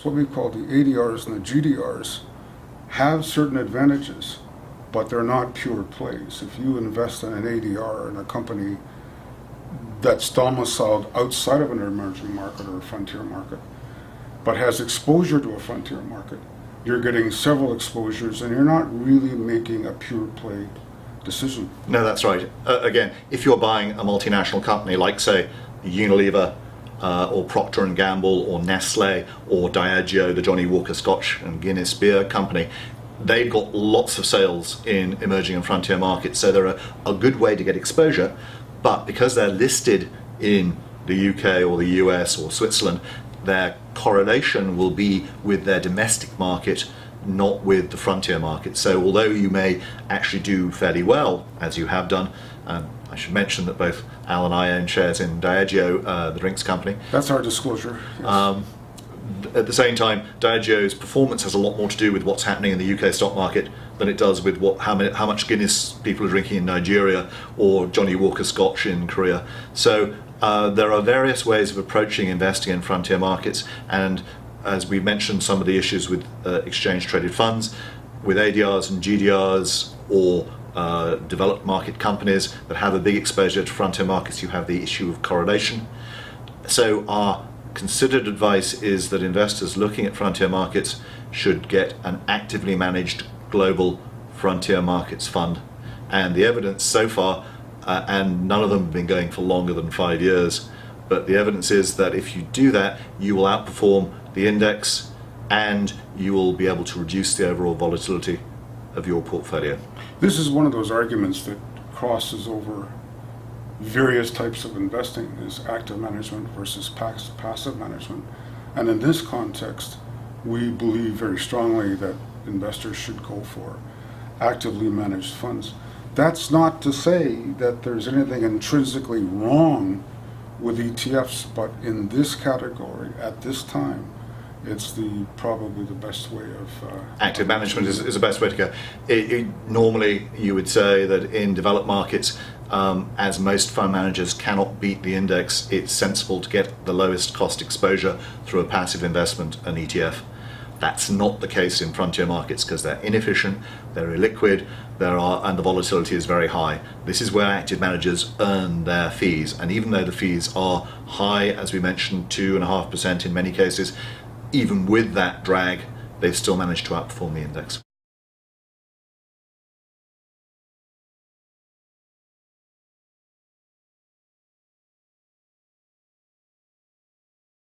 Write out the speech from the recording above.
What we call the ADRs and the GDRs have certain advantages, but they're not pure plays. If you invest in an ADR in a company that's domiciled outside of an emerging market or a frontier market, but has exposure to a frontier market, you're getting several exposures and you're not really making a pure play decision. No, that's right. Again, if you're buying a multinational company like, say, Unilever, or Procter & Gamble, or Nestle, or Diageo, the Johnnie Walker Scotch and Guinness beer company, they've got lots of sales in emerging and frontier markets, so they're a good way to get exposure. But because they're listed in the UK or the US or Switzerland, their correlation will be with their domestic market, not with the frontier market. So although you may actually do fairly well, as you have done, I should mention that both Al and I own shares in Diageo, the drinks company. That's our disclosure. Yes. At the same time, Diageo's performance has a lot more to do with what's happening in the UK stock market than it does with how much Guinness people are drinking in Nigeria or Johnnie Walker Scotch in Korea. So there are various ways of approaching investing in frontier markets, and as we mentioned, some of the issues with exchange-traded funds, with ADRs and GDRs, or developed market companies that have a big exposure to frontier markets, you have the issue of correlation. So our considered advice is that investors looking at frontier markets should get an actively managed global frontier markets fund. And the evidence so far, and none of them have been going for longer than 5 years, but the evidence is that if you do that, you will outperform the index and you will be able to reduce the overall volatility of your portfolio. This is one of those arguments that crosses over various types of investing, is active management versus passive management. And in this context, we believe very strongly that investors should go for actively managed funds. That's not to say that there's anything intrinsically wrong with ETFs, but in this category, at this time, it's probably the best way of... Active management is the best way to go. Normally, you would say that in developed markets, as most fund managers cannot beat the index, it's sensible to get the lowest cost exposure through a passive investment, an ETF. That's not the case in frontier markets because they're inefficient, they're illiquid, and the volatility is very high. This is where active managers earn their fees, and even though the fees are high, as we mentioned, 2.5% in many cases, even with that drag, they've still managed to outperform the index.